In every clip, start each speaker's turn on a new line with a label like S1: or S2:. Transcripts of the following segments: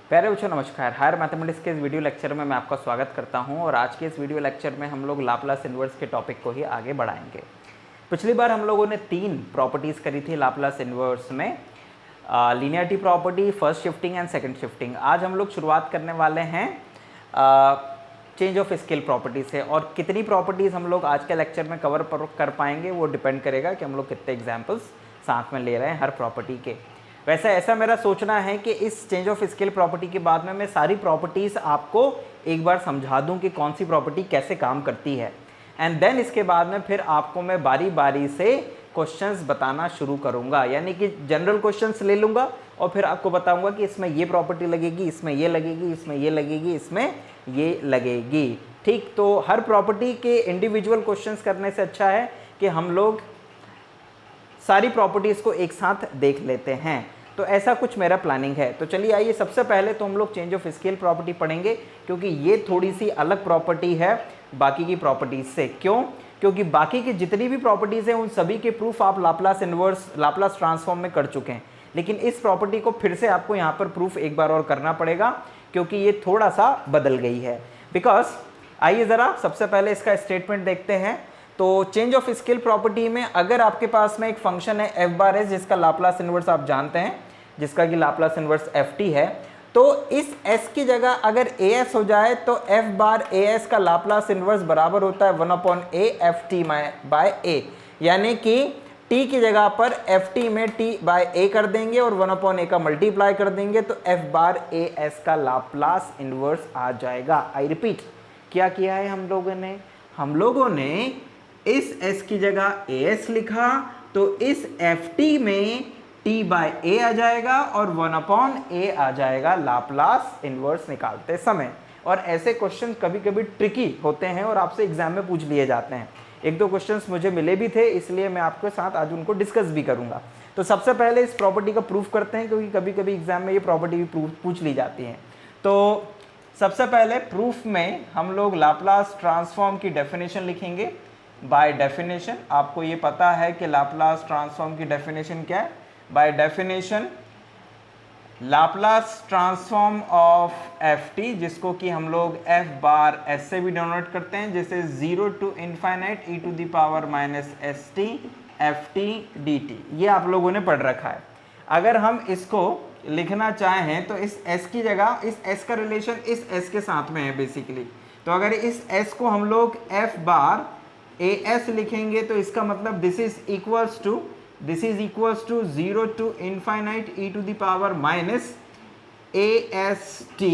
S1: प्यारे बच्चों नमस्कार। हायर मैथमेटिक्स के इस वीडियो लेक्चर में मैं आपका स्वागत करता हूं और आज के इस वीडियो लेक्चर में हम लोग लाप्लास इन्वर्स के टॉपिक को ही आगे बढ़ाएंगे। पिछली बार हम लोगों ने 3 प्रॉपर्टीज़ करी थी लाप्लास इन्वर्स में, linearity property, first shifting and second shifting. आज हम लोग शुरुआत करने वाले हैं चेंज ऑफ स्केल प्रॉपर्टी से, और कितनी प्रॉपर्टीज़ हम लोग आज के लेक्चर में कवर कर पाएंगे वो डिपेंड करेगा कि हम लोग कितने एग्जाम्पल्स साथ में ले रहे हैं हर प्रॉपर्टी के। वैसे ऐसा मेरा सोचना है कि इस चेंज ऑफ स्केल प्रॉपर्टी के बाद में मैं सारी प्रॉपर्टीज़ आपको एक बार समझा दूं कि कौन सी प्रॉपर्टी कैसे काम करती है, एंड देन इसके बाद में फिर आपको मैं बारी बारी से क्वेश्चंस बताना शुरू करूंगा। यानी कि जनरल क्वेश्चंस ले लूंगा और फिर आपको बताऊंगा कि इसमें ये प्रॉपर्टी लगेगी, इसमें ये लगेगी, इसमें ये लगेगी, इसमें ये लगेगी। ठीक, तो हर प्रॉपर्टी के इंडिविजुअल क्वेश्चंस करने से अच्छा है कि हम लोग सारी प्रॉपर्टीज़ को एक साथ देख लेते हैं। तो ऐसा कुछ मेरा प्लानिंग है। तो चलिए आइए, सबसे पहले तो हम लोग चेंज ऑफ स्केल प्रॉपर्टी पढ़ेंगे, क्योंकि ये थोड़ी सी अलग प्रॉपर्टी है बाकी की प्रॉपर्टीज से। क्यों? क्योंकि बाकी की जितनी भी प्रॉपर्टीज़ हैं उन सभी के प्रूफ आप लाप्लास इन्वर्स, लाप्लास ट्रांसफॉर्म में कर चुके हैं, लेकिन इस प्रॉपर्टी को फिर से आपको यहाँ पर प्रूफ एक बार और करना पड़ेगा क्योंकि ये थोड़ा सा बदल गई है। बिकॉज आइए ज़रा सबसे पहले इसका स्टेटमेंट देखते हैं। तो चेंज ऑफ स्केल प्रॉपर्टी में अगर आपके पास में एक फंक्शन है एफ बार एस, जिसका लाप्लास इन्वर्स आप जानते हैं, जिसका कि लाप्लास इन्वर्स एफ टी है, तो इस s की जगह अगर ए एस हो जाए तो एफ बार ए एस का लाप्लास इन्वर्स बराबर होता है 1/a एफ टी बाय ए। यानी कि t की जगह पर एफ टी में t बाय a कर देंगे और 1/a का मल्टीप्लाई कर देंगे तो एफ बार ए एस का लाप्लास इन्वर्स आ जाएगा। आई रिपीट, क्या किया है हम लोगों ने इस s की जगह as लिखा तो इस ft में t बाय a आ जाएगा और 1/a आ जाएगा लाप्लास इन्वर्स निकालते समय। और ऐसे क्वेश्चन कभी कभी ट्रिकी होते हैं और आपसे एग्जाम में पूछ लिए जाते हैं। एक दो क्वेश्चंस मुझे मिले भी थे, इसलिए मैं आपके साथ आज उनको डिस्कस भी करूंगा। तो सबसे पहले इस प्रॉपर्टी का प्रूफ करते हैं, क्योंकि कभी कभी एग्जाम में ये प्रॉपर्टी भी पूछ ली जाती है। तो सबसे पहले प्रूफ में हम लोग लाप्लास ट्रांसफॉर्म की डेफिनेशन लिखेंगे। बाय डेफिनेशन आपको ये पता है कि लाप्लास ट्रांसफॉर्म की डेफिनेशन क्या है। By definition Laplace transform of F T, जिसको कि हम लोग एफ बार एस से भी डिनोट करते हैं, जैसे 0 to infinite e to the power minus s t F t d t, ये आप लोगों ने पढ़ रखा है। अगर हम इसको लिखना चाहें तो इस s की जगह, इस s का रिलेशन इस s के साथ में है बेसिकली। तो अगर इस s को हम लोग एफ बार ए एस लिखेंगे तो इसका मतलब this is equals to 0 to infinite e to the power minus a s t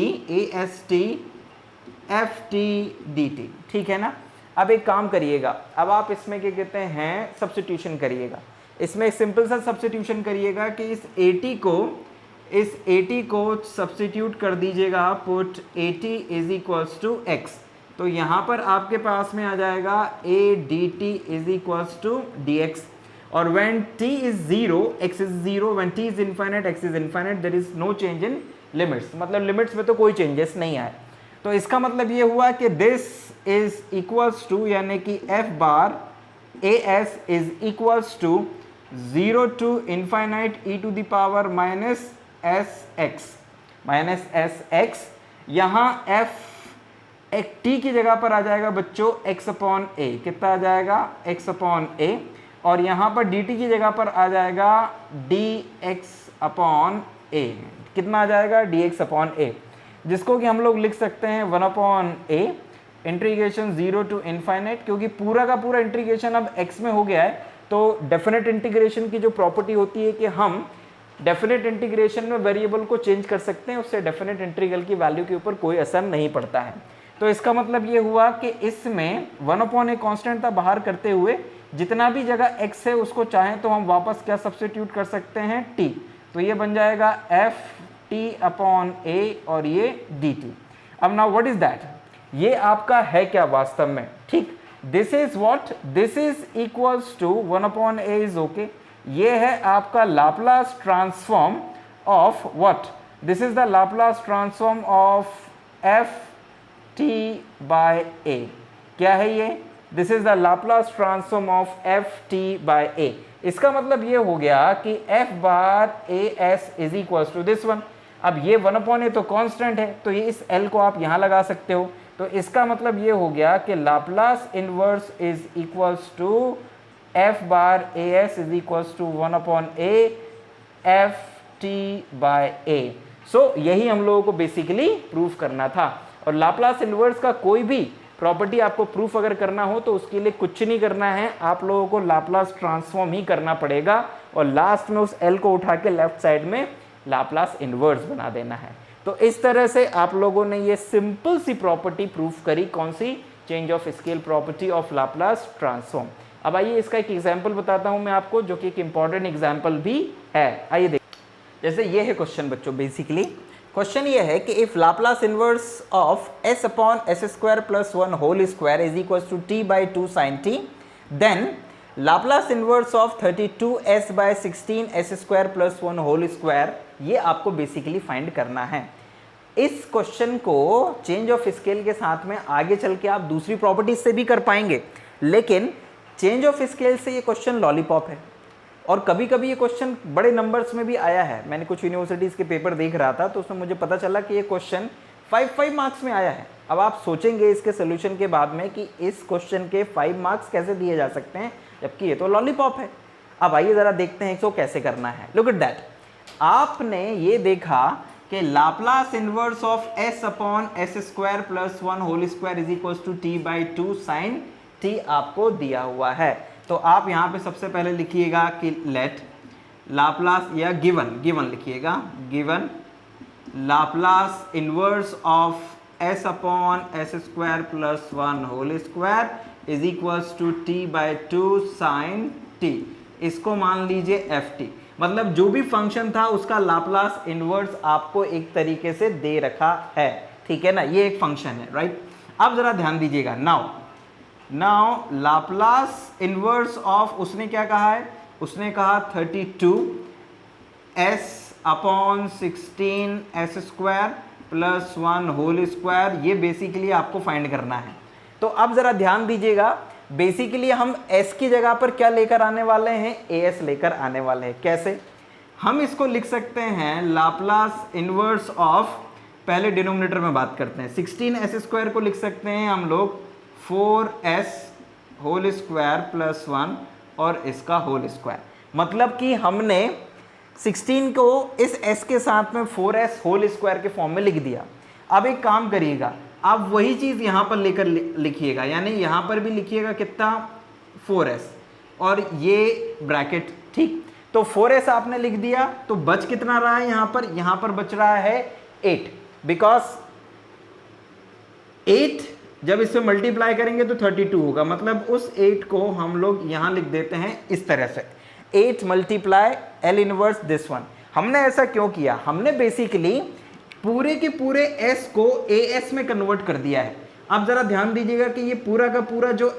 S1: F t d t. ठीक है ना। अब एक काम करिएगा, अब आप इसमें क्या कहते हैं, सब्स्टिट्यूशन करिएगा। इसमें सिंपल सा सब्स्टिट्यूशन करिएगा कि इस ए टी को सब्स्टिट्यूट कर दीजिएगा, put a t is equals to x. तो यहाँ पर आपके पास में आ जाएगा a d t is equals to d x, और when t is 0 x is 0, when t is infinite x is infinite, there is no change in limits। मतलब लिमिट्स में तो कोई चेंजेस नहीं आए। तो इसका मतलब ये हुआ कि दिस इज इक्वल्स टू, यानी कि F bar A S is equals to 0 to infinite e to the power minus s x. यहाँ एफ एक टी की जगह पर आ जाएगा बच्चों x/a, कितना आ जाएगा x/a, और यहाँ पर dt की जगह पर आ जाएगा dx/a, कितना आ जाएगा dx/a, जिसको कि हम लोग लिख सकते हैं 1/a इंटीग्रेशन 0 to इनफाइनाइट। क्योंकि पूरा का पूरा इंटीग्रेशन अब x में हो गया है, तो डेफिनेट इंटीग्रेशन की जो प्रॉपर्टी होती है कि हम डेफिनेट इंटीग्रेशन में वेरिएबल को चेंज कर सकते हैं, उससे डेफिनेट इंटीग्रल की वैल्यू के ऊपर कोई असर नहीं पड़ता है। तो इसका मतलब ये हुआ कि इसमें 1/a कांस्टेंट था बाहर करते हुए, जितना भी जगह x है उसको चाहें तो हम वापस क्या सब्स्टिट्यूट कर सकते हैं, t। तो ये बन जाएगा एफ t/a और ये dt। अब नाउ व्हाट इज दैट, ये आपका है क्या वास्तव में। ठीक, this is what, this is equals to 1/a is okay. ये है आपका Laplace transform of what, this is the Laplace transform of F T by A. क्या है ये, this is the Laplace transform of F T by A. इसका मतलब ये हो गया कि F bar A S is equals to this one. अब ये 1/a तो कांस्टेंट है, तो ये इस l को आप यहाँ लगा सकते हो। तो इसका मतलब ये हो गया कि Laplace inverse is equals to f bar as is equals to 1/a f t by a। So यही हम लोगों को बेसिकली प्रूफ करना था। और लाप्लास इनवर्स का कोई भी प्रॉपर्टी आपको प्रूफ अगर करना हो तो उसके लिए कुछ नहीं करना है, आप लोगों को लाप्लास ट्रांसफॉर्म ही करना पड़ेगा और लास्ट में उस l को उठा के लेफ्ट साइड में लाप्लास इनवर्स बना देना है। तो इस तरह से आप लोगों ने ये सिंपल सी प्रॉपर्टी प्रूफ करी, कौन सी? Change of scale property of Laplace transform. अब आइए इसका एक एग्जांपल बताता हूं मैं आपको, जो कि एक इंपॉर्टेंट एग्जांपल भी है। आइए देख, जैसे ये है क्वेश्चन बच्चों। बेसिकली क्वेश्चन ये है कि if Laplace inverse of s upon s square plus 1 whole square is equal to t by 2 sine t, then Laplace inverse of 32s by 16s square plus 1 whole square, ये आपको basically find करना है। इस question को change of scale के साथ में आगे चल के आप दूसरी प्रॉपर्टीज से भी कर पाएंगे, लेकिन चेंज ऑफ स्केल से ये क्वेश्चन लॉलीपॉप है। और कभी कभी ये क्वेश्चन बड़े नंबर्स में भी आया है। मैंने कुछ यूनिवर्सिटीज़ के पेपर देख रहा था तो उसमें मुझे पता चला कि ये क्वेश्चन 5 मार्क्स में आया है। अब आप सोचेंगे इसके सोल्यूशन के बाद में कि इस क्वेश्चन के 5 मार्क्स कैसे दिए जा सकते हैं, जबकि ये तो लॉलीपॉप है। अब आइए ज़रा देखते हैं इसको कैसे करना है। लुक एट दैट, आपने ये देखा कि Laplace inverse of s upon s square plus 1 whole square is equal to t by 2 sine t आपको दिया हुआ है। तो आप यहाँ पे सबसे पहले लिखिएगा कि लेट लाप्लास, या गिवन लिखिएगा, given Laplace inverse of s upon s square plus 1 whole square is equals to t by 2 sine t। इसको मान लीजिए ft, मतलब जो भी फंक्शन था उसका लाप्लास इनवर्स आपको एक तरीके से दे रखा है, ठीक है ना। ये एक फंक्शन है, राइट। अब जरा ध्यान दीजिएगा, नाउ लाप्लास इनवर्स ऑफ, उसने क्या कहा है? उसने कहा 32s upon 16s square plus 1 whole square, ये बेसिकली आपको फाइंड करना है। तो अब जरा ध्यान दीजिएगा, बेसिकली हम s की जगह पर क्या लेकर आने वाले हैं? as लेकर आने वाले हैं। कैसे? हम इसको लिख सकते हैं लाप्लास इनवर्स ऑफ, पहले डिनोमिनेटर में बात करते हैं, 16s स्क्वायर को लिख सकते हैं हम लोग 4s होल स्क्वायर प्लस 1 और इसका होल स्क्वायर। मतलब कि हमने 16 को इस s के साथ में 4s होल स्क्वायर के फॉर्म में लिख दिया। अब एक काम करिएगा, आप वही चीज़ यहाँ पर लेकर लिखिएगा, यानी यहाँ पर भी लिखिएगा कितना? 4s और ये ब्रैकेट, ठीक। तो 4s आपने लिख दिया, तो बच कितना रहा है यहाँ पर? यहाँ पर बच रहा है 8, बिकॉज 8 जब इससे मल्टीप्लाई करेंगे तो 32 होगा। मतलब उस 8 को हम लोग यहाँ लिख देते हैं इस तरह से, 8 multiply L inverse this one. हमने ऐसा क्यों किया? हमने बेसिकली पूरे के पूरे s को as में कन्वर्ट कर दिया है। अब जरा ध्यान दीजिएगा कि ये पूरा का पूरा जो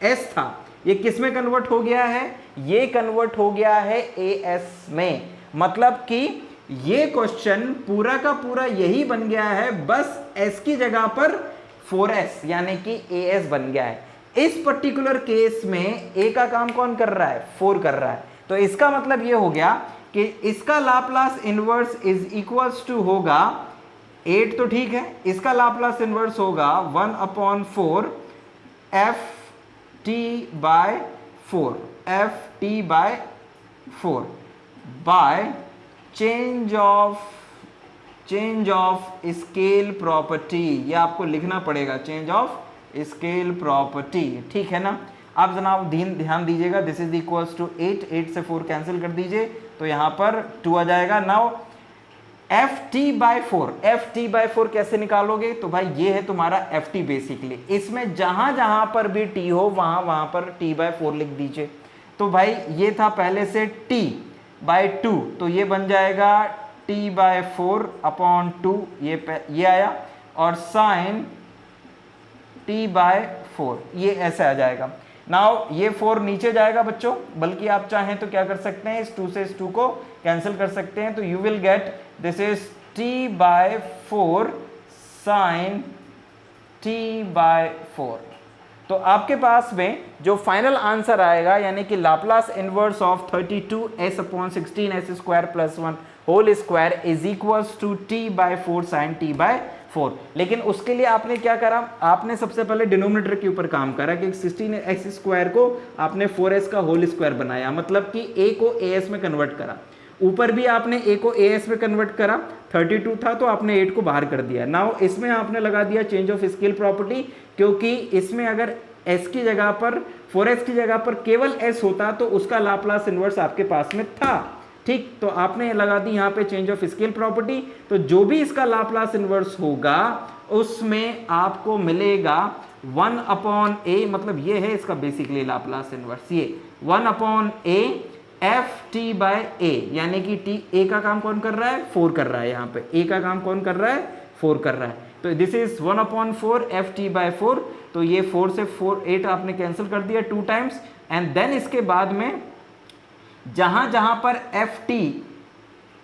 S1: s था ये किस में कन्वर्ट हो गया है? ये कन्वर्ट हो गया है as में। मतलब कि ये क्वेश्चन पूरा का पूरा यही बन गया है, बस s की जगह पर 4s यानी कि as बन गया है। इस पर्टिकुलर केस में a का काम कौन कर रहा है? 4 कर रहा है। तो इसका मतलब ये हो गया कि इसका Laplace inverse is equals to होगा 8, तो ठीक है, इसका लाप्लास इनवर्स होगा 1/4 f t by 4, f t by 4 by change of scale property. ये आपको लिखना पड़ेगा, चेंज ऑफ स्केल प्रॉपर्टी, ठीक है ना। अब जनाब ध्यान दीजिएगा, दिस इज इक्वल्स टू 8 से 4 कैंसिल कर दीजिए तो यहाँ पर 2 आ जाएगा। नाउ ft बाय 4 कैसे निकालोगे? तो भाई ये है तुम्हारा ft बेसिकली। इसमें जहां पर भी t हो वहां पर t बाय 4 लिख दीजिए। तो भाई ये था पहले से t बाय 2, तो ये बन जाएगा t बाय 4 अपॉन 2, ये आया, और साइन t बाय 4 ये ऐसे आ जाएगा। नाउ ये 4 नीचे जाएगा बच्चों, बल्कि आप चाहें तो क्या कर सकते हैं, इस 2 से इस 2 को कैंसिल कर सकते हैं। तो you will get this is t by 4 sine t by 4। तो आपके पास में जो फाइनल आंसर आएगा यानी कि Laplace inverse of 32s/16s² + 1 whole square is equals to t/4 sin t/4। लेकिन उसके लिए आपने क्या करा, आपने सबसे पहले डिनोमिनेटर के ऊपर काम करा कि 16s² को आपने 4s का होल स्क्वायर बनाया, मतलब कि a को as में कन्वर्ट करा। ऊपर भी आपने a को as में कन्वर्ट करा, 32 था तो आपने 8 को बाहर कर दिया। नाउ इसमें आपने लगा दिया चेंज ऑफ स्केल प्रॉपर्टी, क्योंकि इसमें अगर s की जगह पर 4s की जगह पर केवल s होता तो उसका लाप्लास इनवर्स आपके पास में था, ठीक। तो आपने लगा दी यहाँ पे चेंज ऑफ स्केल प्रॉपर्टी, तो जो भी इसका लाप्लास इनवर्स होगा उसमें आपको मिलेगा 1/a, मतलब ये है इसका बेसिकली लाप्लास इनवर्स, ये 1/a ft/a, यानी कि t a का काम कौन कर रहा है, 4 कर रहा है, यहाँ पे a का काम कौन कर रहा है, 4 कर रहा है। तो दिस इज 1/4 ft/4, तो ये 4 से 4 8 आपने कैंसिल कर दिया 2 टाइम्स, एंड देन इसके बाद में जहां जहां पर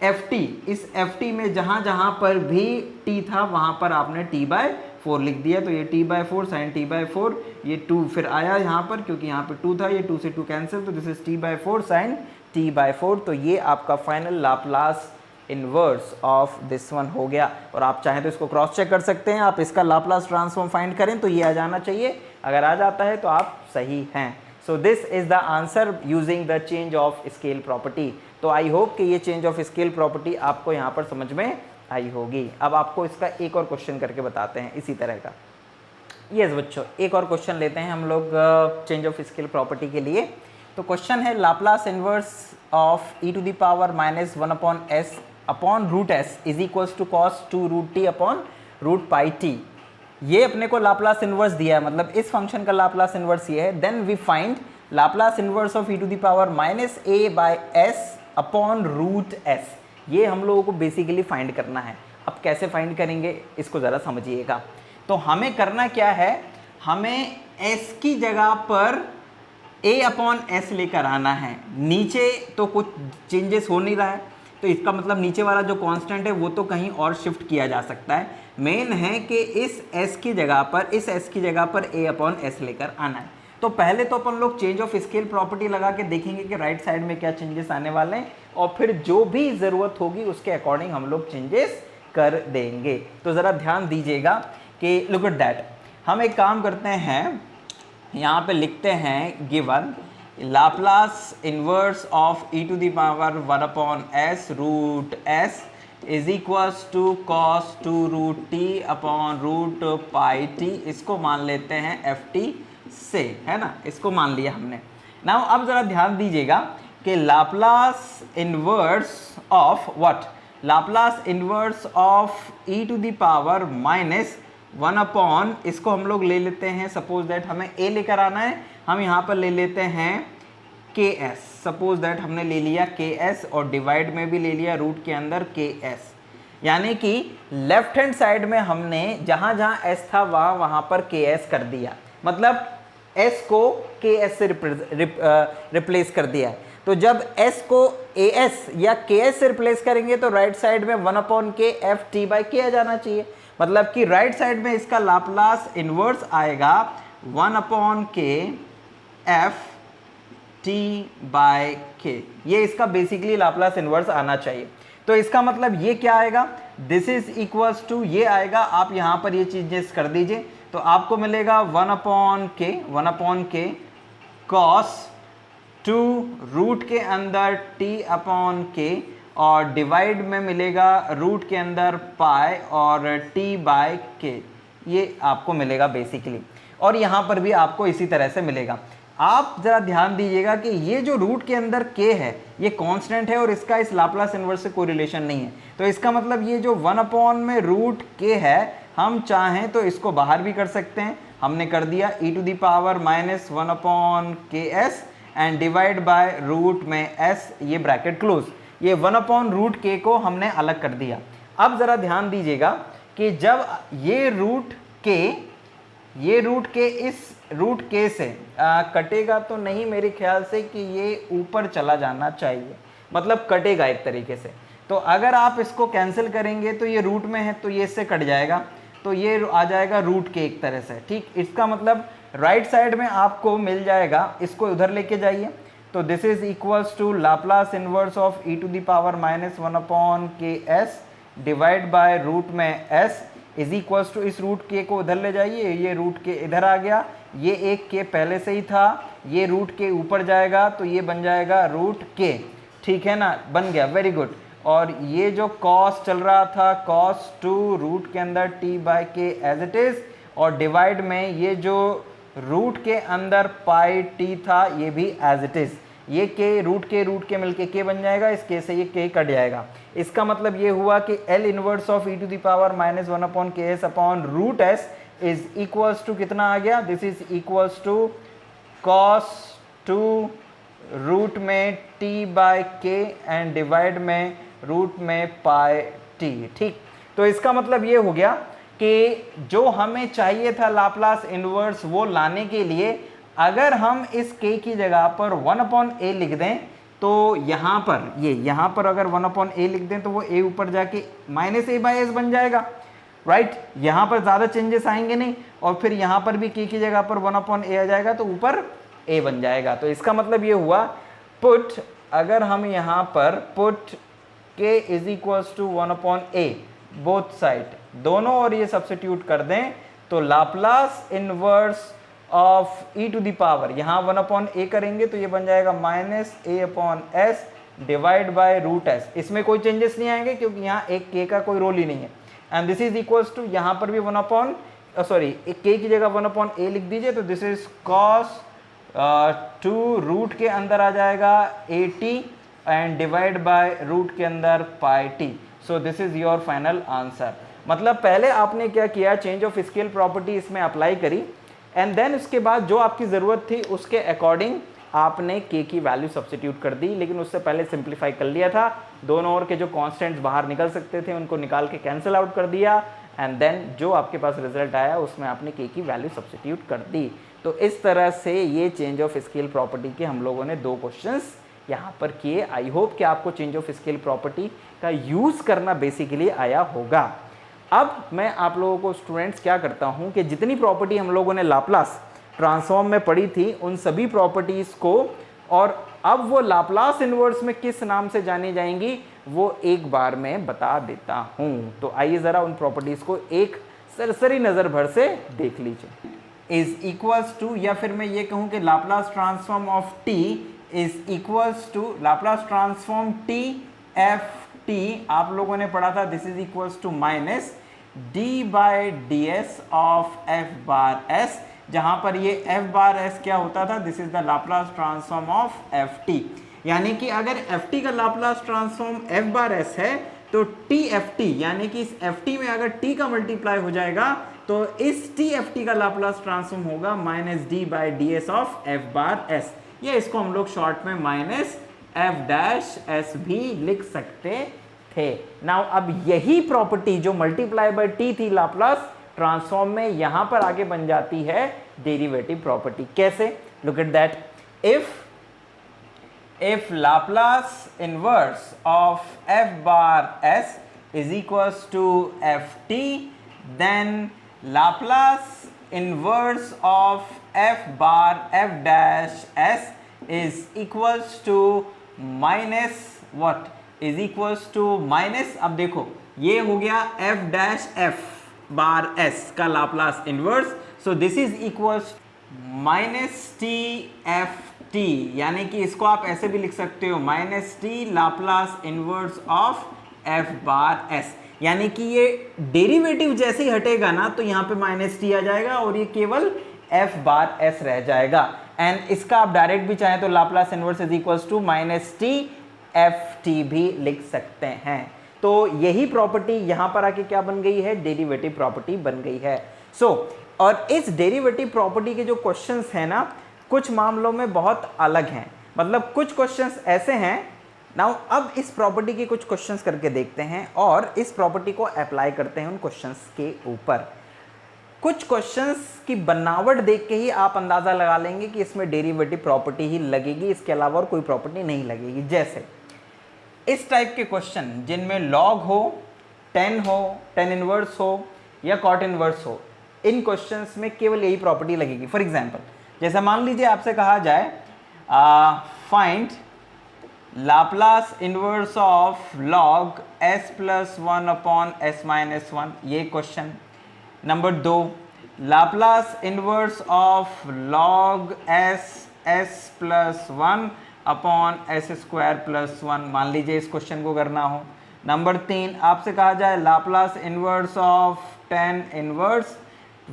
S1: ft इस ft में जहां जहां पर भी t था वहां पर आपने t/4 लिख दिया। तो ये t/4 sin t/4, ये 2 फिर आया यहाँ पर क्योंकि यहाँ पे 2 था, ये 2 से 2 कैंसिल, तो this is t/4 sin t/4। तो ये आपका final Laplace inverse of this one हो गया। और आप चाहें तो इसको क्रॉस चेक कर सकते हैं, आप इसका लाप्लास ट्रांसफॉर्म फाइंड करें तो ये आ जाना चाहिए, अगर आ जाता है तो आप सही हैं। सो this is the answer using the change of scale property. तो आई होप कि ये चेंज ऑफ स्केल प्रॉपर्टी आपको यहाँ पर समझ में आई होगी। अब आपको इसका एक और क्वेश्चन करके बताते हैं इसी तरह का। यस बच्चों, एक और क्वेश्चन लेते हैं हम लोग चेंज ऑफ स्केल प्रॉपर्टी के लिए। तो क्वेश्चन है Laplace inverse of e to the power -1/s upon root S is equals to cos 2√t/√πt। ये अपने को लाप्लास इनवर्स दिया है, मतलब इस फंक्शन का लाप्लास इनवर्स ये है। Then we find Laplace inverse of e to the power -a/s upon root s. ये हम लोगों को बेसिकली फाइंड करना है। अब कैसे फाइंड करेंगे इसको ज़रा समझिएगा। तो हमें करना क्या है, हमें s की जगह पर a/s लेकर आना है। नीचे तो कुछ चेंजेस हो नहीं रहा है, तो इसका मतलब नीचे वाला जो कांस्टेंट है वो तो कहीं और शिफ्ट किया जा सकता है। मेन है कि इस s की जगह पर a/s लेकर आना है। तो पहले तो अपन लोग चेंज ऑफ स्केल प्रॉपर्टी लगा के देखेंगे कि राइट साइड में क्या चेंजेस आने वाले हैं, और फिर जो भी ज़रूरत होगी उसके अकॉर्डिंग हम लोग चेंजेस कर देंगे। तो ज़रा ध्यान दीजिएगा कि लुक एट दैट। हम एक काम करते हैं, यहाँ पे लिखते हैं given Laplace inverse of e to the power 1/s root s is equals to cos 2√t/√πt। इसको मान लेते हैं ft से, है ना, इसको मान लिया हमने। नाउ अब ज़रा ध्यान दीजिएगा कि Laplace inverse of what, Laplace inverse of e to the power -1/, इसको हम लोग ले लेते हैं, सपोज दैट हमें a लेकर आना है, हम यहाँ पर ले लेते हैं ks। सपोज दैट हमने ले लिया ks और डिवाइड में भी ले लिया रूट के अंदर ks, यानी कि लेफ्ट हैंड साइड में हमने जहाँ जहाँ s था वहाँ पर ks कर दिया, मतलब s को ks से रिप्लेस कर दिया है। तो जब s को as या ks से रिप्लेस करेंगे तो राइट साइड में 1/k ft/k आ जाना चाहिए, मतलब कि राइट साइड में इसका लाप्लास इनवर्स आएगा 1/k ft/k। ये इसका बेसिकली लाप्लास इनवर्स आना चाहिए। तो इसका मतलब ये क्या आएगा, दिस इज इक्वल्स टू, ये आएगा, आप यहाँ पर ये चीजें कर दीजिए तो आपको मिलेगा 1/k cos 2 रूट के अंदर t/k और डिवाइड में मिलेगा रूट के अंदर पाई और t/k, ये आपको मिलेगा बेसिकली। और यहाँ पर भी आपको इसी तरह से मिलेगा। आप ज़रा ध्यान दीजिएगा कि ये जो रूट के अंदर k है ये कांस्टेंट है और इसका इस लाप्लास इनवर्स से कोई रिलेशन नहीं है। तो इसका मतलब ये जो 1/ में रूट k है, हम चाहें तो इसको बाहर भी कर सकते हैं। हमने कर दिया e to the power -1/ks and divide by root में s, ये ब्रैकेट क्लोज। ये 1/√k को हमने अलग कर दिया। अब ज़रा ध्यान दीजिएगा कि जब ये रूट k इस रूट k से कटेगा तो नहीं, मेरे ख्याल से कि ये ऊपर चला जाना चाहिए, मतलब कटेगा एक तरीके से। तो अगर आप इसको कैंसिल करेंगे तो ये रूट में है तो ये इससे कट जाएगा, तो ये आ जाएगा रूट k एक तरह से, ठीक। इसका मतलब राइट साइड में आपको मिल जाएगा, इसको उधर लेके जाइए, तो this is equals to Laplace inverse of e to the power minus 1 upon के एस डिवाइड बाय रूट में s इज इक्वल्स टू, इस रूट के को उधर ले जाइए, ये रूट के इधर आ गया, ये एक के पहले से ही था, ये रूट के ऊपर जाएगा तो ये बन जाएगा रूट के, ठीक है ना, बन गया, वेरी गुड। और ये जो कॉस चल रहा था, कॉस टू रूट के अंदर t बाय के एज इट इज, और डिवाइड में ये जो रूट के अंदर पाई t था ये भी एज इट इज, ये के रूट के मिलके के बन जाएगा, इस के से ये के कट जाएगा। इसका मतलब ये हुआ कि L inverse of e to the power minus 1 upon के S upon root S is equals to कितना आ गया, this is equals to cos two root में t by K and divide में रूट में पाई t, ठीक। तो इसका मतलब ये हो गया कि जो हमें चाहिए था लाप्लास इनवर्स वो लाने के लिए अगर हम इस k की जगह पर 1 अपॉन a लिख दें तो यहाँ पर यहाँ पर अगर 1 अपॉन a लिख दें तो वो a ऊपर जाके माइनस a बाई एस बन जाएगा, राइट। यहाँ पर ज़्यादा चेंजेस आएंगे नहीं, और फिर यहाँ पर भी k की जगह पर 1 अपॉन a आ जाएगा तो ऊपर a बन जाएगा। तो इसका मतलब ये हुआ पुट, अगर हम यहाँ पर put k is equals to 1 upon a both side, दोनों और ये सब्स्टिट्यूट कर दें तो Laplace inverse of e to the power, यहाँ 1 अपॉन a करेंगे तो ये बन जाएगा minus a upon s divide by root s, इसमें कोई चेंजेस नहीं आएंगे क्योंकि यहाँ एक k का कोई रोल ही नहीं है। And this is equals to, यहाँ पर भी 1 अपॉन सॉरी k की जगह 1 अपॉन a लिख दीजिए, तो this is cos two root के अंदर आ जाएगा at and divide by root के अंदर pi t। So this is your final answer. मतलब पहले आपने क्या किया, चेंज ऑफ स्केल प्रॉपर्टी इसमें अप्लाई करी एंड देन उसके बाद जो आपकी ज़रूरत थी उसके अकॉर्डिंग आपने k की वैल्यू सब्स्टिट्यूट कर दी, लेकिन उससे पहले सिंप्लीफाई कर लिया था, दोनों ओर के जो कॉन्स्टेंट्स बाहर निकल सकते थे उनको निकाल के कैंसिल आउट कर दिया एंड देन जो आपके पास रिजल्ट आया उसमें आपने k की वैल्यू सब्स्टिट्यूट कर दी। तो इस तरह से ये चेंज ऑफ स्केल प्रॉपर्टी के हम लोगों ने 2 क्वेश्चंस यहाँ पर किए। आई होप कि आपको चेंज ऑफ स्केल प्रॉपर्टी का यूज़ करना बेसिकली आया होगा। अब मैं आप लोगों को स्टूडेंट्स क्या करता हूँ कि जितनी प्रॉपर्टी हम लोगों ने लाप्लास ट्रांसफॉर्म में पढ़ी थी उन सभी प्रॉपर्टीज़ को, और अब वो लाप्लास इनवर्स में किस नाम से जानी जाएंगी वो एक बार में बता देता हूँ। तो आइए ज़रा उन प्रॉपर्टीज़ को एक सरसरी नज़र भर से देख लीजिए। इज इक्वल्स टू, या फिर मैं ये कहूँ कि Laplace transform of t is equals to Laplace transform t F t, आप लोगों ने पढ़ा था, this is equals to minus d by d s of F bar s, जहां पर ये एफ बार एस क्या होता था, this is the Laplace transform of F t. यानी कि अगर एफ टी का Laplace transform f bar s है तो टी एफ टी, यानी कि इस एफ टी में अगर टी का मल्टीप्लाई हो जाएगा तो इस टी एफ टी का लाप्लास ट्रांसफॉर्म होगा minus d by d s of F bar S, या इसको हम लोग शॉर्ट में माइनस एफ डैश एस भी लिख सकते थे। नाउ अब यही प्रॉपर्टी जो मल्टीप्लाई बाय टी थी लाप्लास ट्रांसफॉर्म में, यहां पर आगे बन जाती है डेरिवेटिव प्रॉपर्टी। कैसे? Look at that, if Laplace inverse of f bar s is equals to ft, then Laplace inverse of f bar f dash s is equals to minus what? Is equals to minus, अब देखो ये हो गया f dash f bar s का Laplace inverse, so this is equals minus T F t, यानी कि इसको आप ऐसे भी लिख सकते हो minus T Laplace inverse of F bar S, यानी कि ये डेरिवेटिव जैसे ही हटेगा ना तो यहाँ पे माइनस टी आ जाएगा और ये केवल एफ बार एस रह जाएगा। एंड इसका आप डायरेक्ट भी चाहें तो Laplace inverse is equals to minus T F t भी लिख सकते हैं। तो यही प्रॉपर्टी यहाँ पर आके क्या बन गई है, डेरिवेटिव प्रॉपर्टी बन गई है। और इस डेरिवेटिव प्रॉपर्टी के जो क्वेश्चंस हैं ना, कुछ मामलों में बहुत अलग हैं, मतलब कुछ क्वेश्चंस ऐसे हैं। नाउ अब इस प्रॉपर्टी के कुछ क्वेश्चंस करके देखते हैं और इस प्रॉपर्टी को अप्लाई करते हैं उन क्वेश्चंस के ऊपर। कुछ क्वेश्चंस की बनावट देख के ही आप अंदाज़ा लगा लेंगे कि इसमें डेरिवेटिव प्रॉपर्टी ही लगेगी, इसके अलावा और कोई प्रॉपर्टी नहीं लगेगी। जैसे इस टाइप के क्वेश्चन जिनमें लॉग हो, टेन हो, टेन इनवर्स हो या कॉट इनवर्स हो, इन क्वेश्चंस में केवल यही प्रॉपर्टी लगेगी। फॉर एग्जांपल जैसे मान लीजिए आपसे कहा जाए find Laplace inverse of log s plus 1 upon s minus 1, ये question. Number 2, Laplace inverse of log s plus 1 upon s square plus 1, मान लीजिए इस क्वेश्चन को करना हो। नंबर 3, आपसे कहा जाए Laplace inverse of tan inverse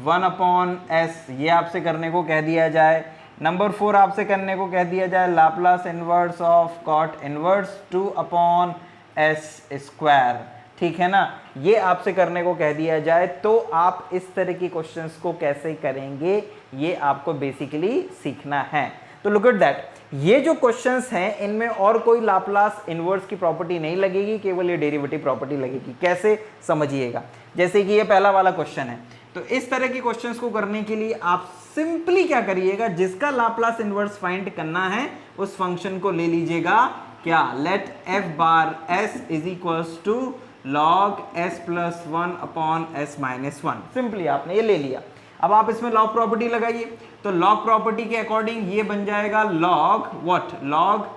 S1: 1 upon s, ये आपसे करने को कह दिया जाए। नंबर 4, आपसे करने को कह दिया जाए Laplace inverse of cot inverse 2 upon s square, ठीक है ना, ये आपसे करने को कह दिया जाए। तो आप इस तरह की क्वेश्चंस को कैसे करेंगे ये आपको बेसिकली सीखना है। तो लुक एट दैट, ये जो क्वेश्चंस हैं इनमें और कोई लाप्लास इनवर्स की प्रॉपर्टी नहीं लगेगी, केवल ये डेरिवेटिव प्रॉपर्टी लगेगी। कैसे, समझिएगा। जैसे कि ये पहला वाला क्वेश्चन है, तो इस तरह के क्वेश्चंस को करने के लिए आप सिंपली क्या करिएगा, जिसका लाप्लास इनवर्स फाइंड करना है उस फंक्शन को ले लीजिएगा, क्या, let f bar s is equals to log s plus 1 upon s minus 1। Simply आपने ये ले लिया। अब आप इसमें लॉग प्रॉपर्टी लगाइए, तो लॉग प्रॉपर्टी के अकॉर्डिंग ये बन जाएगा log what, log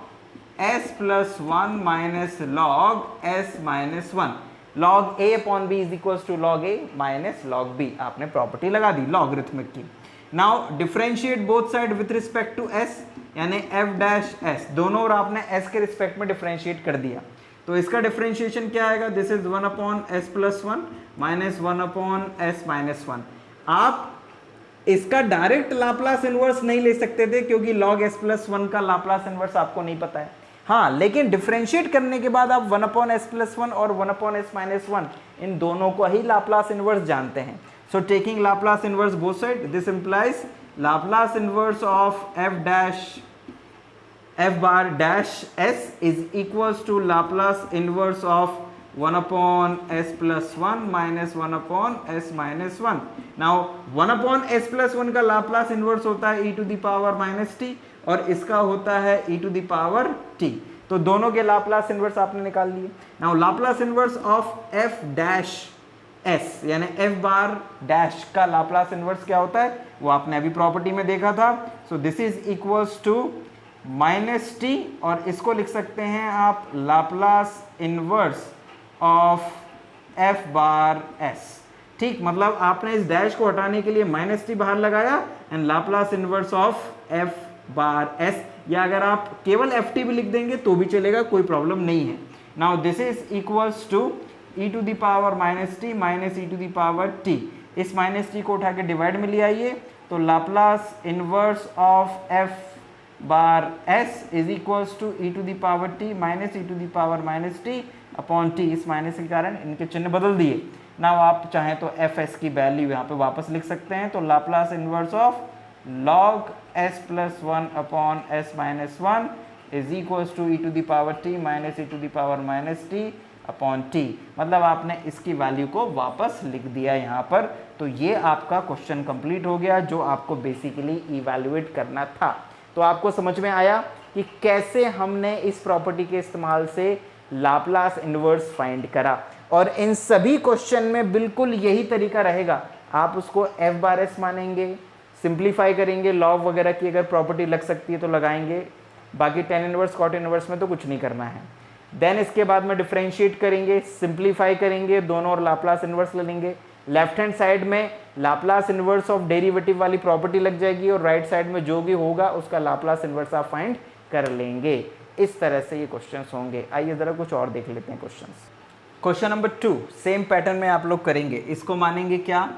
S1: s plus 1 minus log s minus 1, log a upon b is equals to log a minus log b। आपने प्रॉपर्टी लगा दी लॉगरिथमिक की। Now differentiate both side with respect to s, यानी f dash s, दोनों और आपने s के respect में डिफरेंशिएट कर दिया। तो इसका डिफरेंशिएशन क्या आएगा, this is 1 upon s plus 1 minus 1 upon s minus 1। आप इसका डायरेक्ट लाप्लास इनवर्स नहीं ले सकते थे क्योंकि log s प्लस 1 का लाप्लास इनवर्स आपको नहीं पता है। हाँ, लेकिन डिफरेंशिएट करने के बाद आप 1 अपॉन s प्लस 1 और 1 अपॉन s माइनस 1 इन दोनों को ही लाप्लास इनवर्स जानते हैं। So taking Laplace inverse both sides, this implies Laplace inverse of f bar dash s is equals to Laplace inverse of 1 upon s plus 1 minus 1 upon s minus 1. Now 1 upon s plus 1 का Laplace inverse होता है e to the power minus t और इसका होता है e to the power t। तो दोनों के Laplace inverse आपने निकाल लिए। Now Laplace inverse of f dash s यानी f बार डैश का लाप्लास इनवर्स क्या होता है वो आपने अभी प्रॉपर्टी में देखा था। So this is equals to minus T और इसको लिख सकते हैं आप Laplace inverse of f bar s। ठीक, मतलब आपने इस डैश को हटाने के लिए माइनस टी बाहर लगाया and Laplace inverse of f bar s, या अगर आप केवल ft भी लिख देंगे तो भी चलेगा, कोई प्रॉब्लम नहीं है। Now this is equals to e to the power minus t minus e to the power t। इस माइनस टी को उठा के डिवाइड में ले आइए, तो Laplace inverse of f bar s is equals to e to the power t minus e to the power minus t upon t। इस minus के कारण इनके चिन्ह बदल दिए। नाउ आप चाहें तो एफ एस की वैल्यू यहाँ पे वापस लिख सकते हैं, तो Laplace inverse of log s plus 1 upon s minus 1 is equals to e to the power t minus e to the power minus t upon t। मतलब आपने इसकी वैल्यू को वापस लिख दिया यहाँ पर। तो ये आपका क्वेश्चन कंप्लीट हो गया जो आपको बेसिकली इवैल्यूएट करना था। तो आपको समझ में आया कि कैसे हमने इस प्रॉपर्टी के इस्तेमाल से लाप्लास इनवर्स फाइंड करा। और इन सभी क्वेश्चन में बिल्कुल यही तरीका रहेगा, आप उसको f बार s मानेंगे, सिंप्लीफाई करेंगे, लॉग वगैरह की अगर प्रॉपर्टी लग सकती है तो लगाएंगे, बाकी tan इनवर्स कॉट इनवर्स में तो कुछ नहीं करना है। देन इसके बाद में डिफरेंशिएट करेंगे, सिंप्लीफाई करेंगे, दोनों और लाप्लास इनवर्स ले लेंगे। लेफ्ट हैंड साइड में लाप्लास इनवर्स ऑफ डेरिवेटिव वाली प्रॉपर्टी लग जाएगी और राइट साइड में जो भी होगा उसका लाप्लास इनवर्स आप फाइंड कर लेंगे। इस तरह से ये क्वेश्चंस होंगे। आइए जरा कुछ और देख लेते हैं questions. Question number 2 same pattern में आप लोग करेंगे। इसको मानेंगे क्या,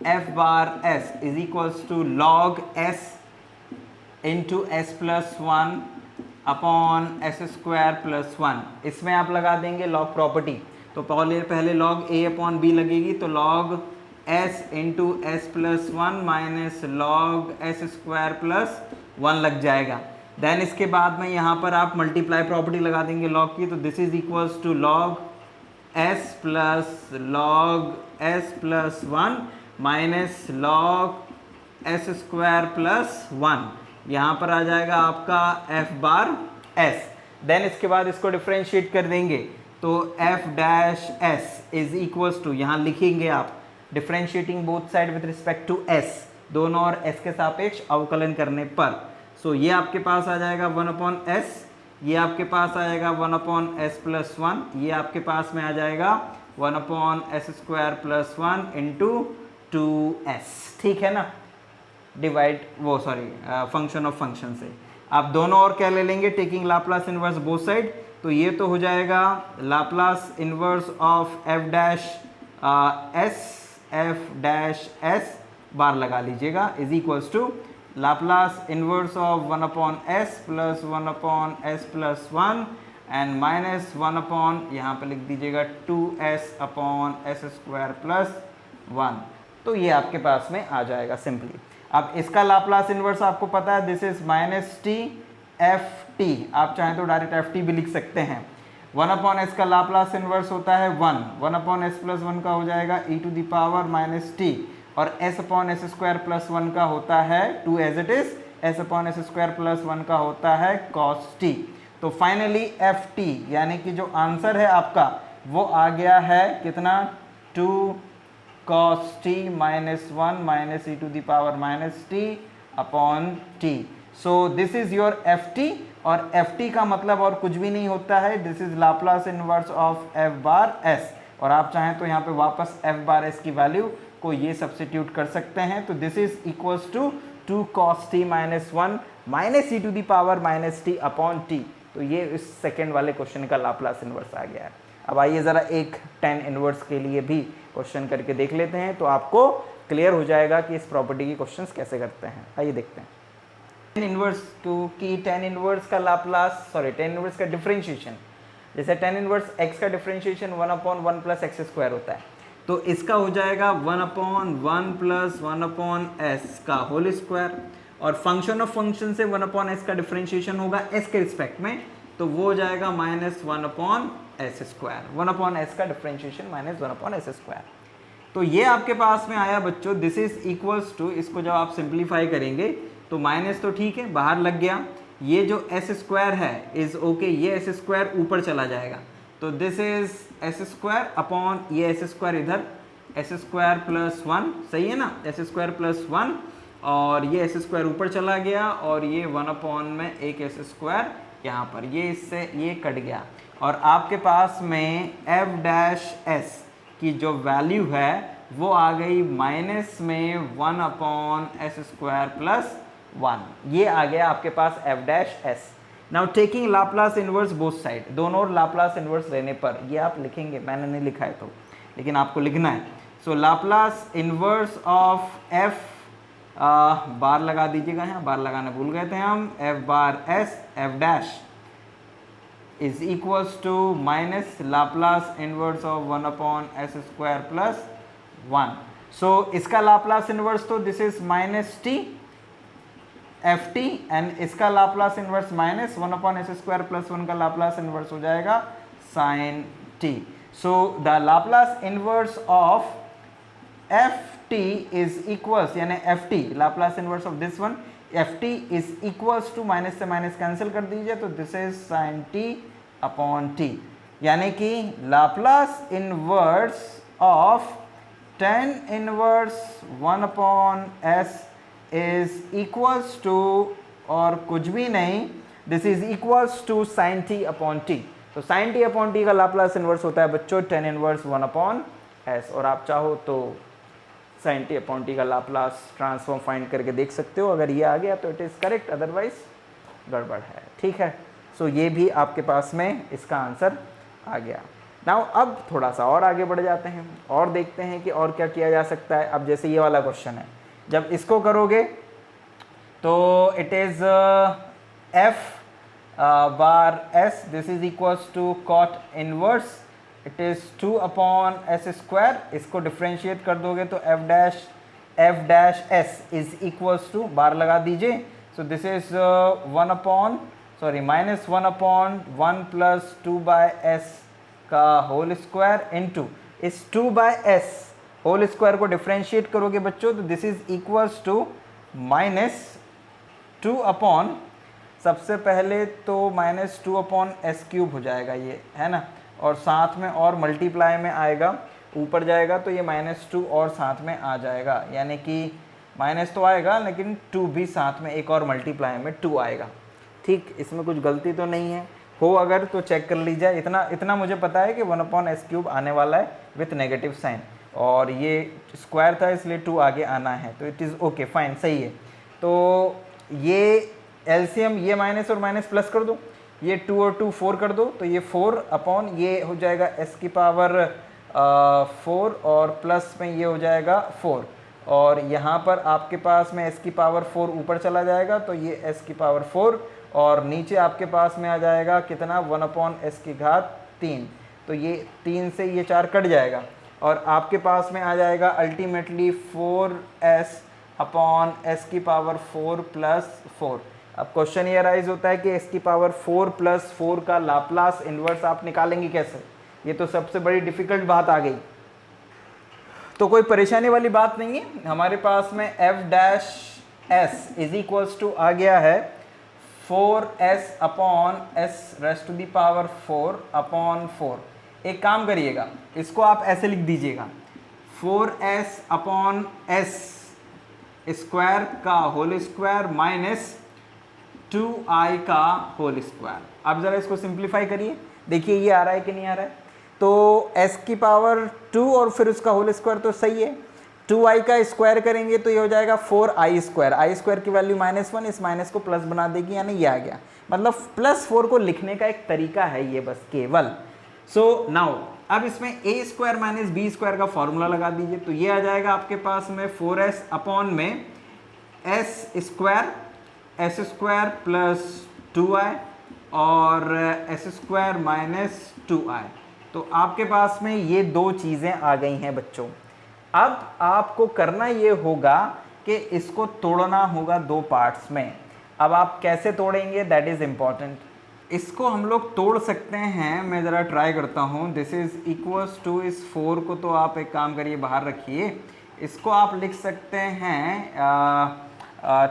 S1: f bar s is equals to log s into s plus 1 upon S square plus 1। इसमें आप लगा देंगे लॉग प्रॉपर्टी, तो पहले लॉग a अपॉन b लगेगी, तो log s into S plus 1 minus log S square plus 1 लग जाएगा। देन इसके बाद में यहाँ पर आप मल्टीप्लाई प्रॉपर्टी लगा देंगे लॉग की, तो this is equals to log s plus log s plus 1 minus log s square plus 1। यहाँ पर आ जाएगा आपका f बार s। देन इसके बाद इसको डिफरेंशिएट कर देंगे, तो f dash s is equals to, यहाँ लिखेंगे आप differentiating both side with respect to s, दोनों और s के सापेक्ष अवकलन करने पर। सो ये आपके पास आ जाएगा 1/s, ये आपके पास आएगा 1/s+1, ये आपके पास में आ जाएगा 1/s² + 1 × 2s, ठीक है ना, डिवाइड वो सॉरी फंक्शन ऑफ फंक्शन से। आप दोनों और क्या ले लेंगे, taking Laplace inverse both side, तो ये तो हो जाएगा Laplace inverse of f' bar लगा लीजिएगा is equals to Laplace inverse of 1/s + 1/s+1 and minus 1 यहाँ पे लिख दीजिएगा 2s/s² + 1। तो ये आपके पास में आ जाएगा सिंपली। अब इसका लाप्लास इनवर्स आपको पता है, दिस इज -t ft, आप चाहें तो डायरेक्ट ft भी लिख सकते हैं। 1/s का लाप्लास इनवर्स होता है 1, 1/s+1 का हो जाएगा e⁻−t, और s/s² + 1 का होता है 2 एज इट इज, s/s² + 1 का होता है cos t। तो फाइनली ft यानी कि जो आंसर है आपका वो आ गया है कितना, 2 cos t - 1 e⁻−t/t। So this is your ft, और ft का मतलब और कुछ भी नहीं होता है, this is Laplace inverse of f/s, और आप चाहें तो यहाँ पे वापस f/s की वैल्यू को ये सब्स्टिट्यूट कर सकते हैं। तो this is equals to 2 cos t - 1 e⁻−t/t। तो ये इस सेकेंड वाले क्वेश्चन का लाप्लास इनवर्स आ गया है। अब आइए ज़रा एक tan इनवर्स के लिए भी क्वेश्चन करके देख लेते हैं, तो आपको क्लियर हो जाएगा कि इस प्रॉपर्टी की क्वेश्चंस कैसे करते हैं। आइए देखते हैं tan इनवर्स की tan इनवर्स का लाप्लास tan इनवर्स का डिफरेंशिएशन, जैसे tan इनवर्स x का डिफरेंशिएशन 1/1 + x² होता है, तो इसका हो जाएगा 1/1 + 1/s का होल स्क्वायर, और फंक्शन ऑफ फंक्शन से 1/s का डिफरेंशिएशन होगा s के रिस्पेक्ट में, तो वो हो जाएगा -1/s², 1/s का डिफरेंशिएशन -1/s²। तो ये आपके पास में आया बच्चों, दिस इज इक्वल्स टू, इसको जब आप सिंप्लीफाई करेंगे तो माइनस तो ठीक है बाहर लग गया, ये जो s² है इज ओके, ये s² ऊपर चला जाएगा, तो दिस इज s² अपॉन ये s² इधर s² + 1, सही है ना, s² + 1, और ये s² ऊपर चला गया, और ये 1/ में एक s² यहाँ पर, ये इससे ये कट गया, और आपके पास में f' की जो वैल्यू है वो आ गई माइनस में 1/s² + 1, ये आ गया आपके पास f'। Now taking Laplace inverse both side, दोनों और लाप्लास इनवर्स लेने पर, ये आप लिखेंगे, मैंने नहीं लिखा है तो, लेकिन आपको लिखना है। सो Laplace inverse of f bar लगा दीजिएगा, यहाँ बार लगाना भूल गए थे हम, f/s f' is equals to minus Laplace inverse of 1/s² + 1। So इसका लाप्लास इनवर्स तो this is -t ft, and इसका लाप्लास इनवर्स -1/s² + 1 का लाप्लास इनवर्स हो जाएगा sin t। So the Laplace inverse of ft is equals, यानी ft Laplace inverse of this one, ft is equals to, minus से minus cancel कर दीजिए, तो this is sin t/t, यानी कि Laplace inverse of tan inverse 1/s is equals to, और कुछ भी नहीं, this is equals to sin t/t। तो sin t/t का लाप्लास इनवर्स होता है बच्चों tan इनवर्स 1/s, और आप चाहो तो sin t/t का लाप्लास ट्रांसफॉर्म फाइंड करके देख सकते हो, अगर ये आ गया तो इट इज़ करेक्ट, अदरवाइज गड़बड़ है, ठीक है। सो ये भी आपके पास में इसका आंसर आ गया। नाउ अब थोड़ा सा और आगे बढ़ जाते हैं और देखते हैं कि और क्या किया जा सकता है। अब जैसे ये वाला क्वेश्चन है, जब इसको करोगे तो it is f/s, this is equals to cot inverse, it is 2/s², इसको डिफ्रेंशिएट कर दोगे तो f'(s) इज इक्वल्स टू, बार लगा दीजिए, सो दिस इज -1/1 + 2/s का होल स्क्वायर इंटू इस 2/s होल स्क्वायर को डिफ्रेंशिएट करोगे बच्चों, तो दिस इज इक्वल्स टू -2 सबसे पहले तो -2/s³ हो जाएगा ये, है ना, और साथ में और मल्टीप्लाई में आएगा, ऊपर जाएगा तो ये -2 और साथ में आ जाएगा, यानी कि माइनस तो आएगा लेकिन 2 भी साथ में एक और मल्टीप्लाई में 2 आएगा। ठीक, इसमें कुछ गलती तो नहीं है, हो अगर तो चेक कर लीजिए। इतना मुझे पता है कि 1/s³ आने वाला है विथ नेगेटिव साइन, और ये स्क्वायर था इसलिए 2 आगे आना है, तो इट इज़ ओके, फाइन, सही है। तो ये एलसीएम, ये माइनस और माइनस प्लस कर दो, ये 2 और 2 4 कर दो, तो ये 4 ये हो जाएगा s⁻4 और प्लस में ये हो जाएगा 4, और यहाँ पर आपके पास में s⁻4 ऊपर चला जाएगा तो ये s⁻4, और नीचे आपके पास में आ जाएगा कितना 1/s⁻3, तो ये 3 से ये 4 कट जाएगा, और आपके पास में आ जाएगा अल्टीमेटली 4s/s⁻4 + 4। अब क्वेश्चन ये राइज होता है कि s⁻4 + 4 का लाप्लास इन्वर्स आप निकालेंगे कैसे, ये तो सबसे बड़ी डिफिकल्ट बात आ गई। तो कोई परेशानी वाली बात नहीं है, हमारे पास में f' s = आ गया है 4s/s⁻4/4। एक काम करिएगा, इसको आप ऐसे लिख दीजिएगा 4s/s² का होल स्क्वायर माइनस 2i का होल स्क्वायर। आप ज़रा इसको सिंप्लीफाई करिए, देखिए ये आ रहा है कि नहीं आ रहा है। तो s⁻2 और फिर उसका होल स्क्वायर तो सही है, 2i का स्क्वायर करेंगे तो ये हो जाएगा 4i², i² की वैल्यू -1, इस माइनस को प्लस बना देगी, यानी ये आ गया। मतलब +4 को लिखने का एक तरीका है ये बस केवल। सो नाउ अब इसमें a² - b² का फॉर्मूला लगा दीजिए, तो ये आ जाएगा आपके पास में 4s/में s² + 2i और s² - 2i। तो आपके पास में ये दो चीज़ें आ गई हैं बच्चों। अब आपको करना ये होगा कि इसको तोड़ना होगा दो पार्ट्स में। अब आप कैसे तोड़ेंगे, दैट इज़ इम्पॉर्टेंट। इसको हम लोग तोड़ सकते हैं, मैं ज़रा ट्राई करता हूँ। दिस इज़ इक्वल्स टू इस 4 को तो आप एक काम करिए बाहर रखिए, इसको आप लिख सकते हैं,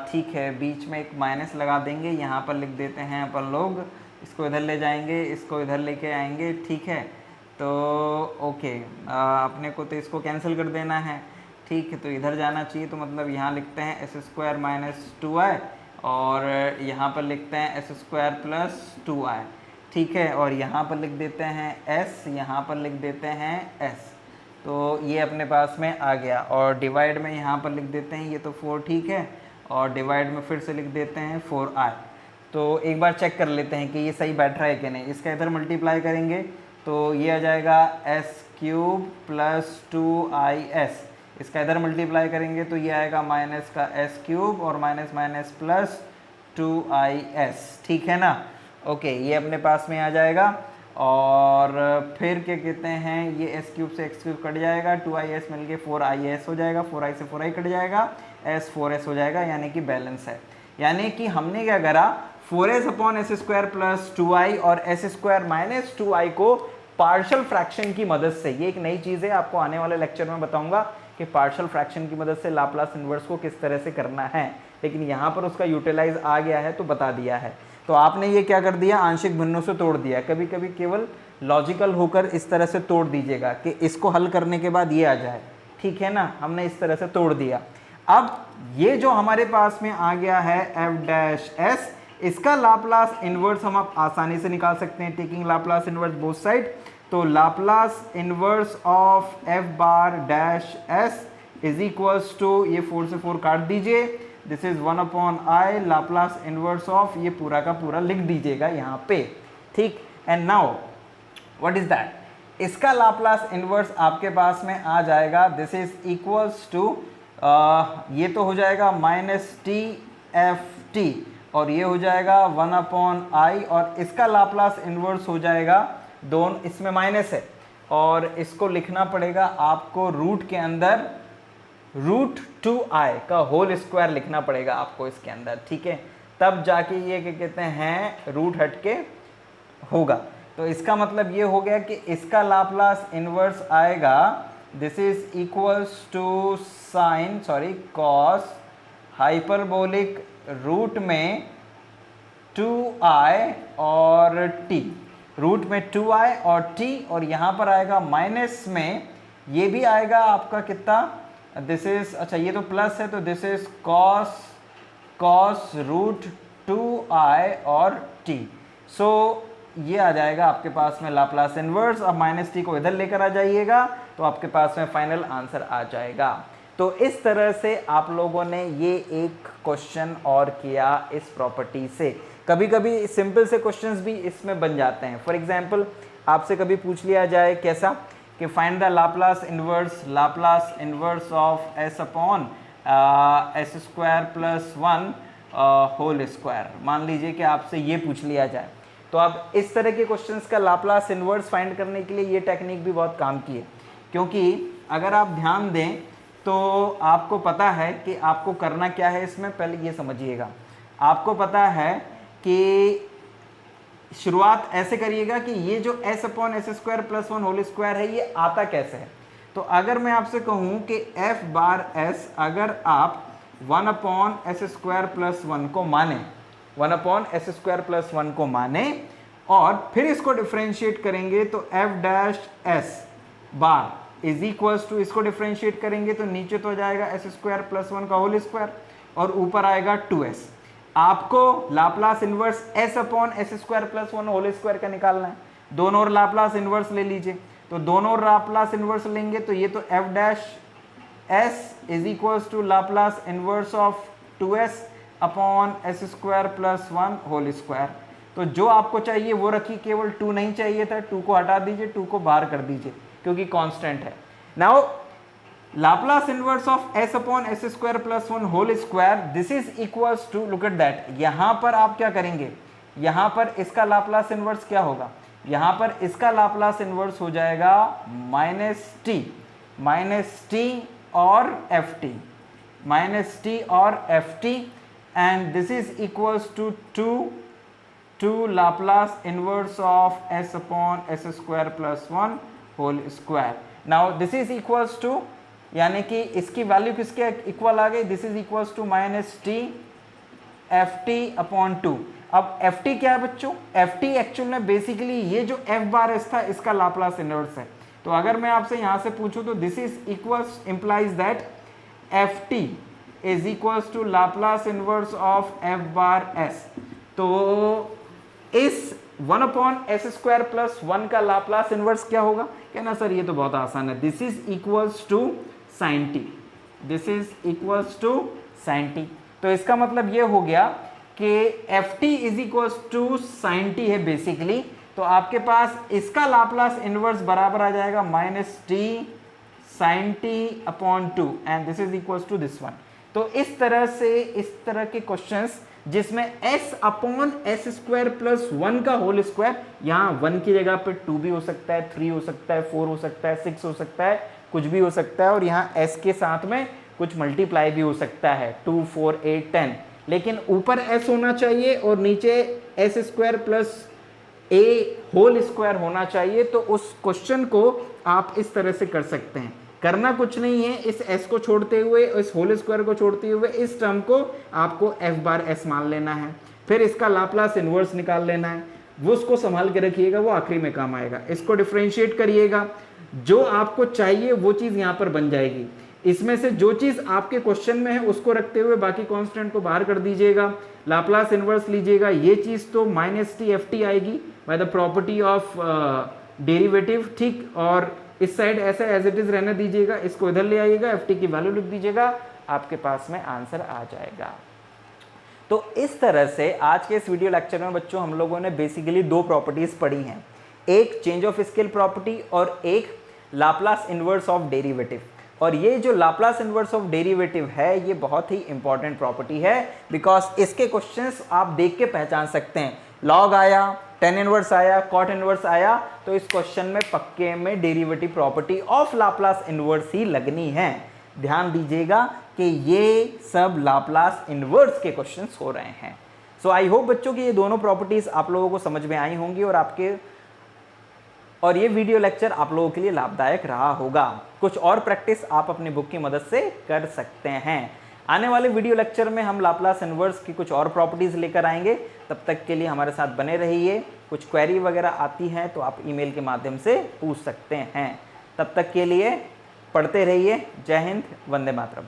S1: ठीक है, बीच में एक माइनस लगा देंगे, यहाँ पर लिख देते हैं अपन लोग, इसको इधर ले जाएंगे, इसको इधर लेके आएंगे, ठीक है। तो ओके, अपने को तो इसको कैंसिल कर देना है, ठीक है, तो इधर जाना चाहिए, तो मतलब यहाँ लिखते हैं s² - 2i और यहाँ पर लिखते हैं s² + 2i, ठीक है, और यहाँ पर लिख देते हैं s, यहाँ पर लिख देते हैं s। तो ये अपने पास में आ गया, और डिवाइड में यहाँ पर लिख देते हैं, ये तो 4, ठीक है, और डिवाइड में फिर से लिख देते हैं 4i। तो एक बार चेक कर लेते हैं कि ये सही बैठ रहा है कि नहीं। इसका इधर मल्टीप्लाई करेंगे तो ये आ जाएगा s³ + 2is, इसका इधर मल्टीप्लाई करेंगे तो ये आएगा माइनस का s³ और माइनस प्लस 2is, ठीक है ना। ओके, ये अपने पास में आ जाएगा, और फिर क्या कहते हैं, ये s³ से x³ कट जाएगा, 2is मिल के 4is हो जाएगा, 4i से 4i कट जाएगा, s 4s हो जाएगा, यानी कि बैलेंस है। यानी कि हमने क्या करा, 4s/s² + 2i और s² - 2i को पार्शियल फ्रैक्शन की मदद से, ये एक नई चीज़ है, आपको आने वाले लेक्चर में बताऊंगा कि पार्शियल फ्रैक्शन की मदद से लाप्लास इन्वर्स को किस तरह से करना है, लेकिन यहाँ पर उसका यूटिलाइज आ गया है तो बता दिया है। तो आपने ये क्या कर दिया, आंशिक भिन्नों से तोड़ दिया। कभी कभी केवल लॉजिकल होकर इस तरह से तोड़ दीजिएगा कि इसको हल करने के बाद ये आ जाए, ठीक है ना। हमने इस तरह से तोड़ दिया। अब ये जो हमारे पास में आ गया है f', इसका लाप्लास इन्वर्स हम आप आसानी से निकाल सकते हैं, taking Laplace inverse both side. तो Laplace inverse of f'(s) is equals to, ये 4 से 4 काट दीजिए, this is 1/i Laplace inverse of, ये पूरा का पूरा लिख दीजिएगा यहाँ पे, ठीक। And now what is that, इसका लाप्लास इन्वर्स आपके पास में आ जाएगा, दिस इज इक्वल्स टू, ये तो हो जाएगा -tft और ये हो जाएगा 1/i, और इसका लाप्लास इन्वर्स हो जाएगा, दोनों इसमें माइनस है और इसको लिखना पड़ेगा आपको रूट के अंदर, √2i का होल स्क्वायर लिखना पड़ेगा आपको इसके अंदर, ठीक है, तब जाके ये क्या कहते हैं रूट हटके होगा। तो इसका मतलब ये हो गया कि इसका लाप्लास इन्वर्स आएगा, this is equals to cos hyperbolic root में 2i और t, रूट में 2i और t, और यहाँ पर आएगा माइनस में ये भी आएगा आपका कितना, दिस इज, अच्छा ये तो प्लस है तो this is cos root 2i और t। सो ये आ जाएगा आपके पास में लाप्लास इन्वर्स। अब माइनस टी को इधर लेकर आ जाइएगा तो आपके पास में फाइनल आंसर आ जाएगा। तो इस तरह से आप लोगों ने ये एक क्वेश्चन और किया इस प्रॉपर्टी से। कभी कभी सिंपल से क्वेश्चंस भी इसमें बन जाते हैं। फॉर एग्जांपल आपसे कभी पूछ लिया जाए कैसा कि find the Laplace inverse of S upon S square plus 1 whole square. मान लीजिए कि आपसे ये पूछ लिया जाए तो आप इस तरह के क्वेश्चंस का लाप्लास इन्वर्स फाइंड करने के लिए ये टेक्निक भी बहुत काम की है, क्योंकि अगर आप ध्यान दें तो आपको पता है कि आपको करना क्या है इसमें। पहले ये समझिएगा, आपको पता है कि शुरुआत ऐसे करिएगा कि ये जो s upon S square plus 1 whole square है ये आता कैसे है। तो अगर मैं आपसे कहूँ कि f बार s अगर आप 1 अपॉन एस स्क्वायर प्लस 1 को माने, 1 अपॉन एस स्क्वायर प्लस 1 को माने और फिर इसको डिफ्रेंशिएट करेंगे तो f dash s bar is equals to, इसको डिफ्रेंशिएट करेंगे तो नीचे तो हो जाएगा एस स्क्वायर प्लस 1 का होल स्क्वायर और ऊपर आएगा 2s। आपको Laplace inverse s upon S square plus 1 whole square का निकालना है। दोनों और लाप्लास इन्वर्स ले लीजिए, तो दोनों और लाप्लास इन्वर्स लेंगे तो ये तो f dash s is equals to Laplace inverse of 2s upon S square plus 1 whole square. तो जो आपको चाहिए वो रखिए, केवल 2 नहीं चाहिए था, 2 को हटा दीजिए, 2 को बाहर कर दीजिए क्योंकि कांस्टेंट है। Now Laplace inverse of s upon S square plus 1 whole square, this is equals to, look at that, यहां पर आप क्या करेंगे, यहां पर इसका लाप्लास इन्वर्स क्या होगा, यहां पर इसका लाप्लास इन्वर्स हो जाएगा माइनस टी और F T and this is equals to 2 Laplace inverse of s upon S square plus 1 whole square. Now this is equals to, यानी कि इसकी वैल्यू किसके इक्वल आ गई, this is equals to minus T F T upon 2। अब F T क्या है बच्चों, एफ टी एक्चुअल में बेसिकली ये जो एफ बार एस था इसका लाप्लास इन्वर्स है। तो अगर मैं आपसे यहां से पूछूं तो this is equals implies that F T is equals to Laplace inverse of F bar S. तो इस 1 अपॉन एस स्क्वायर प्लस 1 का लाप्लास इन्वर्स क्या होगा, कहना सर ये तो बहुत आसान है, this is equals to sine T, this is equals to sine T. तो इसका मतलब ये हो गया कि F T is equals to sine T है बेसिकली। तो आपके पास इसका लाप्लास इन्वर्स बराबर आ जाएगा minus T sine T upon 2 and this is equals to this one. तो इस तरह से, इस तरह के क्वेश्चंस जिसमें s upon S square plus 1 का होल स्क्वायर, यहाँ 1 की जगह पे 2 भी हो सकता है, 3 हो सकता है, 4 हो सकता है, 6 हो सकता है, कुछ भी हो सकता है, और यहाँ s के साथ में कुछ मल्टीप्लाई भी हो सकता है, 2, 4, 8, 10, लेकिन ऊपर s होना चाहिए और नीचे S square plus a whole square होना चाहिए। तो उस क्वेश्चन को आप इस तरह से कर सकते हैं। करना कुछ नहीं है, इस s को छोड़ते हुए, इस होल स्क्वायर को छोड़ते हुए इस टर्म को आपको f बार s मान लेना है, फिर इसका लाप्लास इन्वर्स निकाल लेना है, वो उसको संभाल के रखिएगा, वो आखिरी में काम आएगा। इसको डिफरेंशिएट करिएगा, जो आपको चाहिए वो चीज़ यहाँ पर बन जाएगी। इसमें से जो चीज़ आपके क्वेश्चन में है उसको रखते हुए बाकी कॉन्स्टेंट को बाहर कर दीजिएगा, लाप्लास इन्वर्स लीजिएगा, ये चीज़ तो माइनस टी एफ टी आएगी by the property of derivative, ठीक, और इस साइड ऐसा एज इट इज रहने दीजिएगा, इसको इधर ले आइएगा, एफ टी की वैल्यू लिख दीजिएगा, आपके पास में आंसर आ जाएगा। तो इस तरह से आज के इस वीडियो लेक्चर में बच्चों हम लोगों ने बेसिकली 2 प्रॉपर्टीज पढ़ी हैं, एक चेंज ऑफ स्केल प्रॉपर्टी और एक लाप्लास इन्वर्स ऑफ डेरिवेटिव। और ये जो लाप्लास इन्वर्स ऑफ डेरिवेटिव है ये बहुत ही इंपॉर्टेंट प्रॉपर्टी है, बिकॉज इसके क्वेश्चंस आप देख के पहचान सकते हैं। लॉग आया, टेन इनवर्स आया, कॉट इनवर्स आया, तो इस क्वेश्चन में पक्के में derivative property of Laplace inverse ही लगनी है। ध्यान दीजिएगा कि ये सब लाप्लास इन्वर्स के क्वेश्चंस हो रहे हैं। सो आई होप बच्चों की ये दोनों प्रॉपर्टीज आप लोगों को समझ में आई होंगी और ये वीडियो लेक्चर आप लोगों के लिए लाभदायक रहा होगा। कुछ और प्रैक्टिस आप अपनी बुक की मदद से कर सकते हैं। आने वाले वीडियो लेक्चर में हम लाप्लास इन्वर्स की कुछ और प्रॉपर्टीज लेकर आएंगे। तब तक के लिए हमारे साथ बने रहिए। कुछ क्वेरी वगैरह आती है तो आप ईमेल के माध्यम से पूछ सकते हैं। तब तक के लिए पढ़ते रहिए। जय हिंद, वंदे मातरम।